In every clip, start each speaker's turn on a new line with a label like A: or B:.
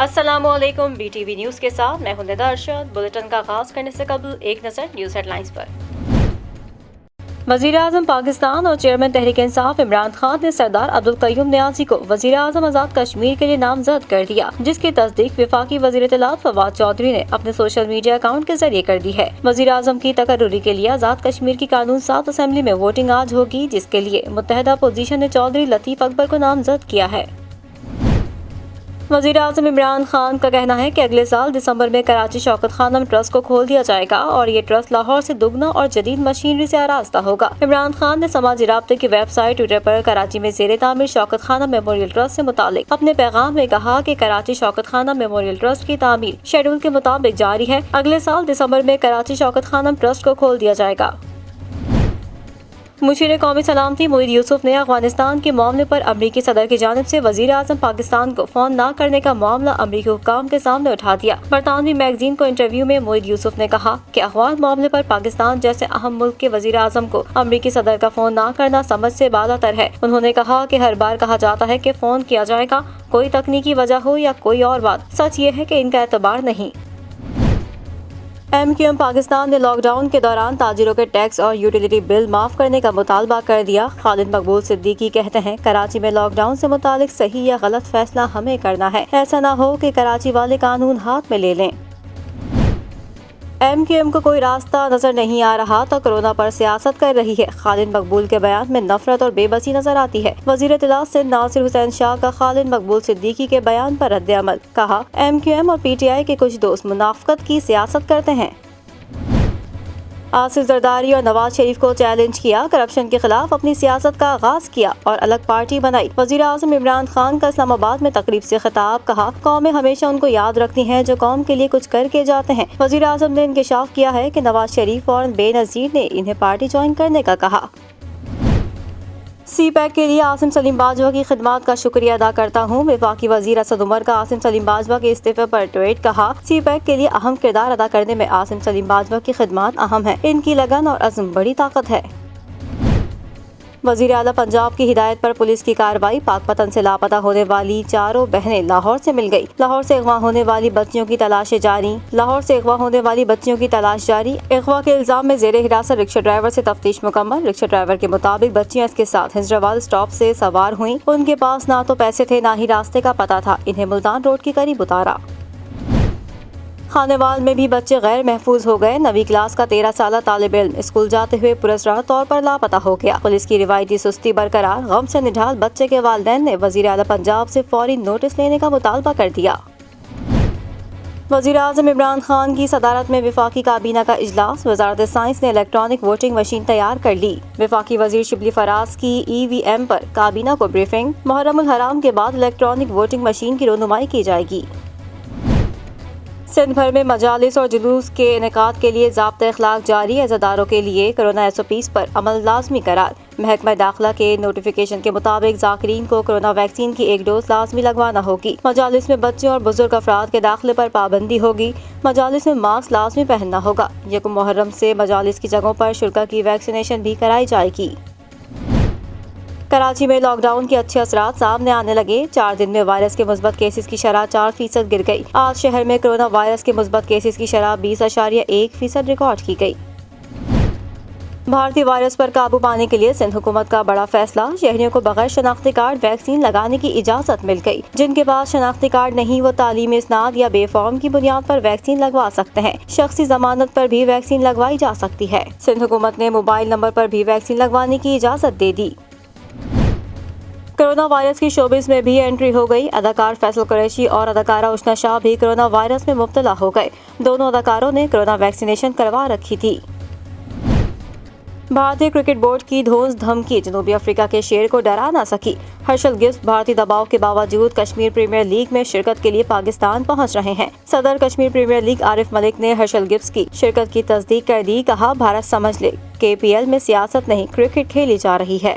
A: السلام علیکم، BTV news کے ساتھ میں ہوں ندا ارشد۔ بلیٹن کا آغاز کرنے سے قبل ایک نظر نیوز ہیڈ لائنز پر۔ وزیر اعظم پاکستان اور چیئرمین تحریک انصاف عمران خان نے سردار عبدالقیوم نیازی کو وزیر اعظم آزاد کشمیر کے لیے نامزد کر دیا، جس کی تصدیق وفاقی وزیر اطلاعات فواد چودھری نے اپنے سوشل میڈیا اکاؤنٹ کے ذریعے کر دی ہے۔ وزیر اعظم کی تقرری کے لیے آزاد کشمیر کی قانون ساز اسمبلی میں ووٹنگ آج ہوگی، جس کے لیے متحدہ اپوزیشن نے چودھری لطیف اکبر کو نامزد کیا ہے۔ وزیر اعظم عمران خان کا کہنا ہے کہ اگلے سال دسمبر میں کراچی شوکت خانم ٹرسٹ کو کھول دیا جائے گا اور یہ ٹرسٹ لاہور سے دگنا اور جدید مشینری سے آراستہ ہوگا۔ عمران خان نے سماجی رابطے کی ویب سائٹ ٹویٹر پر کراچی میں زیر تعمیر شوکت خانم میموریل ٹرسٹ سے متعلق اپنے پیغام میں کہا کہ کراچی شوکت خانم میموریل ٹرسٹ کی تعمیر شیڈول کے مطابق جاری ہے۔ اگلے سال دسمبر میں کراچی شوکت خانم ٹرسٹ کو کھول دیا جائے گا۔ مشیر قومی سلامتی معید یوسف نے افغانستان کے معاملے پر امریکی صدر کی جانب سے وزیر اعظم پاکستان کو فون نہ کرنے کا معاملہ امریکی حکام کے سامنے اٹھا دیا۔ برطانوی میگزین کو انٹرویو میں معید یوسف نے کہا کہ افغان معاملے پر پاکستان جیسے اہم ملک کے وزیر اعظم کو امریکی صدر کا فون نہ کرنا سمجھ سے بالا تر ہے۔ انہوں نے کہا کہ ہر بار کہا جاتا ہے کہ فون کیا جائے گا، کوئی تکنیکی وجہ ہو یا کوئی اور بات، سچ یہ ہے کہ ان کا اعتبار نہیں۔ MQM پاکستان نے لاک ڈاؤن کے دوران تاجروں کے ٹیکس اور یوٹیلیٹی بل معاف کرنے کا مطالبہ کر دیا۔ خالد مقبول صدیقی کہتے ہیں، کراچی میں لاک ڈاؤن سے متعلق صحیح یا غلط فیصلہ ہمیں کرنا ہے، ایسا نہ ہو کہ کراچی والے قانون ہاتھ میں لے لیں۔ MQM کو کوئی راستہ نظر نہیں آ رہا تو کرونا پر سیاست کر رہی ہے۔ خالد مقبول کے بیان میں نفرت اور بے بسی نظر آتی ہے۔ وزیر اطلاعات سندھ ناصر حسین شاہ کا خالد مقبول صدیقی کے بیان پر رد عمل، کہا MQM اور PTI کے کچھ دوست منافقت کی سیاست کرتے ہیں۔ آصف زرداری اور نواز شریف کو چیلنج کیا، کرپشن کے خلاف اپنی سیاست کا آغاز کیا اور الگ پارٹی بنائی۔ وزیر اعظم عمران خان کا اسلام آباد میں تقریب سے خطاب، کہا قومیں ہمیشہ ان کو یاد رکھتی ہیں جو قوم کے لیے کچھ کر کے جاتے ہیں۔ وزیر اعظم نے انکشاف کیا ہے کہ نواز شریف اور بے نظیر نے انہیں پارٹی جوائن کرنے کا کہا۔ CPAC کے لیے عاصم سلیم باجوہ کی خدمات کا شکریہ ادا کرتا ہوں۔ وفاقی وزیر اسد عمر کا عاصم سلیم باجوہ کے استعفے پر ٹویٹ، کہا CPAC کے لیے اہم کردار ادا کرنے میں عاصم سلیم باجوہ کی خدمات اہم ہیں، ان کی لگن اور عزم بڑی طاقت ہے۔ وزیر اعلیٰ پنجاب کی ہدایت پر پولیس کی کارروائی، پاک پتن سے لاپتہ ہونے والی چاروں بہنیں لاہور سے مل گئی۔ لاہور سے اغوا ہونے والی بچیوں کی تلاش جاری۔ اغوا کے الزام میں زیر حراست رکشہ ڈرائیور سے تفتیش مکمل۔ رکشہ ڈرائیور کے مطابق بچیاں اس کے ساتھ ہجرآباد اسٹاپ سے سوار ہوئیں۔ ان کے پاس نہ تو پیسے تھے نہ ہی راستے کا پتہ تھا۔ انہیں ملتان روڈ کے قریب اتارا۔ خانیوال میں بھی بچے غیر محفوظ ہو گئے۔ 9ویں کلاس کا 13 سالہ طالب علم اسکول جاتے ہوئے پراسرار طور پر لاپتہ ہو گیا۔ پولیس کی روایتی سستی برقرار، غم سے نڈھال بچے کے والدین نے وزیر اعلیٰ پنجاب سے فوری نوٹس لینے کا مطالبہ کر دیا۔ وزیر اعظم عمران خان کی صدارت میں وفاقی کابینہ کا اجلاس، وزارت سائنس نے الیکٹرانک ووٹنگ مشین تیار کر لی۔ وفاقی وزیر شبلی فراز کی EVM پر کابینہ کو بریفنگ، محرم الحرام کے بعد الیکٹرانک ووٹنگ مشین کی رونمائی کی جائے گی۔ سندھ بھر میں مجالس اور جلوس کے انعقاد کے لیے ضابطہ اخلاق جاری، عزاداروں کے لیے کورونا SOPs پر عمل لازمی قرار۔ محکمہ داخلہ کے نوٹیفیکیشن کے مطابق ذاکرین کو کورونا ویکسین کی 1 ڈوز لازمی لگوانا ہوگی۔ مجالس میں بچوں اور بزرگ افراد کے داخلے پر پابندی ہوگی۔ مجالس میں ماسک لازمی پہننا ہوگا۔ 1 محرم سے مجالس کی جگہوں پر شرکاء کی ویکسینیشن بھی کرائی جائے گی۔ کراچی میں لاک ڈاؤن کے اچھے اثرات سامنے آنے لگے۔ 4 دن میں وائرس کے مثبت کیسز کی شرح 4% گر گئی۔ آج شہر میں کورونا وائرس کے مثبت کیسز کی شرح 20.1% ریکارڈ کی گئی۔ بھارتی وائرس پر قابو پانے کے لیے سندھ حکومت کا بڑا فیصلہ، شہریوں کو بغیر شناختی کارڈ ویکسین لگانے کی اجازت مل گئی۔ جن کے پاس شناختی کارڈ نہیں وہ تعلیمی اسناد یا بے فارم کی بنیاد پر ویکسین لگوا سکتے ہیں۔ شخصی ضمانت پر بھی ویکسین لگوائی جا سکتی ہے۔ سندھ حکومت نے موبائل نمبر پر بھی ویکسین لگوانے کی اجازت دے دی۔ کورونا وائرس کی شوبز میں بھی انٹری ہو گئی۔ اداکار فیصل قریشی اور اداکارہ اشنا شاہ بھی کورونا وائرس میں مبتلا ہو گئے۔ دونوں اداکاروں نے کورونا ویکسینیشن کروا رکھی تھی۔ بھارتی کرکٹ بورڈ کی دھونس دھمکی جنوبی افریقہ کے شیر کو ڈرا نہ سکی۔ ہرشل گبز بھارتی دباؤ کے باوجود کشمیر پریمیئر لیگ میں شرکت کے لیے پاکستان پہنچ رہے ہیں۔ صدر کشمیر پریمیئر لیگ عارف ملک نے ہرشل گبز کی شرکت کی تصدیق کر دی، کہا بھارت سمجھ لے کہ PL میں سیاست نہیں کرکٹ کھیلی جا رہی ہے۔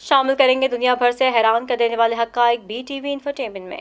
A: شامل کریں گے دنیا بھر سے حیران کر دینے والے حقائق بی ٹی وی انفرٹینمنٹ میں۔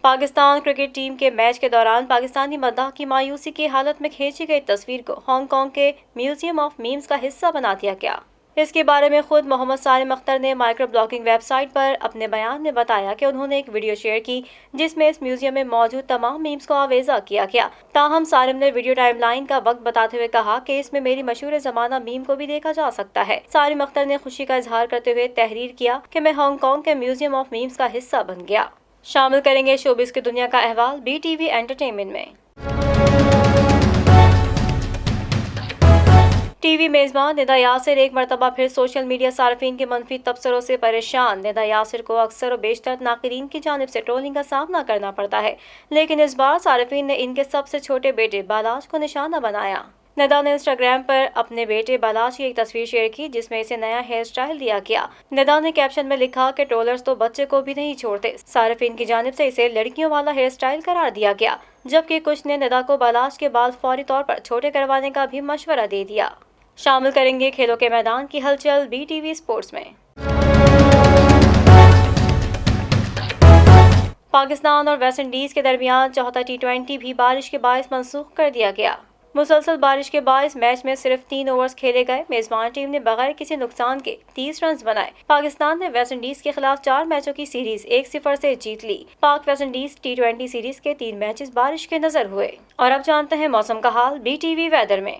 A: پاکستان کرکٹ ٹیم کے میچ کے دوران پاکستانی مداح کی مایوسی کی حالت میں کھینچی گئی تصویر کو ہانگ کانگ کے میوزیم آف میمز کا حصہ بنا دیا گیا۔ اس کے بارے میں خود محمد سالم اختر نے مائیکرو بلاگنگ ویب سائٹ پر اپنے بیان میں بتایا کہ انہوں نے ایک ویڈیو شیئر کی جس میں اس میوزیم میں موجود تمام میمز کو آویزہ کیا گیا۔ تاہم سالم نے ویڈیو ٹائم لائن کا وقت بتاتے ہوئے کہا کہ اس میں میری مشہور زمانہ میم کو بھی دیکھا جا سکتا ہے۔ سالم اختر نے خوشی کا اظہار کرتے ہوئے تحریر کیا کہ میں ہانگ کانگ کے میوزیم آف میمز کا حصہ بن گیا۔ شامل کریں گے شوبز کی دنیا کا احوال بی ٹی وی انٹرٹینمنٹ میں۔ ٹی وی میزبان ندا یاسر ایک مرتبہ پھر سوشل میڈیا صارفین کے منفی تبصروں سے پریشان۔ ندا یاسر کو اکثر و بیشتر ناقدین کی جانب سے ٹرولنگ کا سامنا کرنا پڑتا ہے، لیکن اس بار صارفین نے ان کے سب سے چھوٹے بیٹے بالاج کو نشانہ بنایا۔ ندا نے انسٹاگرام پر اپنے بیٹے بالاج کی ایک تصویر شیئر کی جس میں اسے نیا ہیئر سٹائل دیا گیا۔ ندا نے کیپشن میں لکھا کہ ٹرولرز تو بچے کو بھی نہیں چھوڑتے۔ صارفین کی جانب سے اسے لڑکیوں والا ہیئر سٹائل قرار دیا گیا، جبکہ کچھ نے ندا کو بالاج کے بال فوری طور پر چھوٹے کروانے کا بھی مشورہ دے دیا۔ شامل کریں گے کھیلوں کے میدان کی ہلچل بی ٹی وی اسپورٹس میں۔ پاکستان اور ویسٹ انڈیز کے درمیان چوتھا ٹی20 بھی بارش کے باعث منسوخ کر دیا گیا۔ مسلسل بارش کے باعث میچ میں صرف 3 اوورز کھیلے گئے۔ میزبان ٹیم نے بغیر کسی نقصان کے 30 رنز بنائے۔ پاکستان نے ویسٹ انڈیز کے خلاف 4 میچوں کی سیریز 1-0 سے جیت لی۔ پاک ویسٹ انڈیز ٹی20 سیریز کے 3 میچز بارش کے نظر ہوئے۔ اور اب جانتے ہیں موسم کا حال بی ٹی وی ویدر میں۔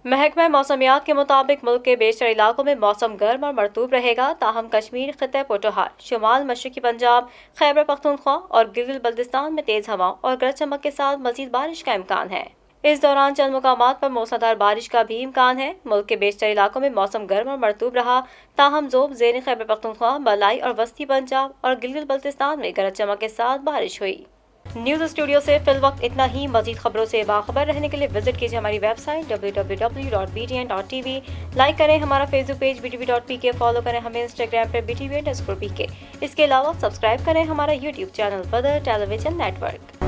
A: محکمہ موسمیات کے مطابق ملک کے بیشتر علاقوں میں موسم گرم اور مرطوب رہے گا، تاہم کشمیر، خطہ پوٹوہار، شمال مشرقی پنجاب، خیبر پختونخوا اور گلگت بلتستان میں تیز ہوا اور گرج چمک کے ساتھ مزید بارش کا امکان ہے۔ اس دوران چند مقامات پر موسلادھار بارش کا بھی امکان ہے۔ ملک کے بیشتر علاقوں میں موسم گرم اور مرطوب رہا، تاہم ذوب زیر خیبر پختونخوا، بالائی اور وسطی پنجاب اور گلگت بلتستان میں گرج چمک کے ساتھ بارش ہوئی۔ نیوز اسٹوڈیو سے فی الوقت اتنا ہی۔ مزید خبروں سے باخبر رہنے کے لیے وزٹ کیجیے ہماری ویب سائٹ www.btn.tv۔ لائک کریں ہمارا فیس بک پیج btv.pk، فالو کریں ہمیں انسٹاگرام پر btv_pk۔ اس کے علاوہ سبسکرائب کریں ہمارا یوٹیوب چینل بدر ٹیلی ویژن نیٹ ورک۔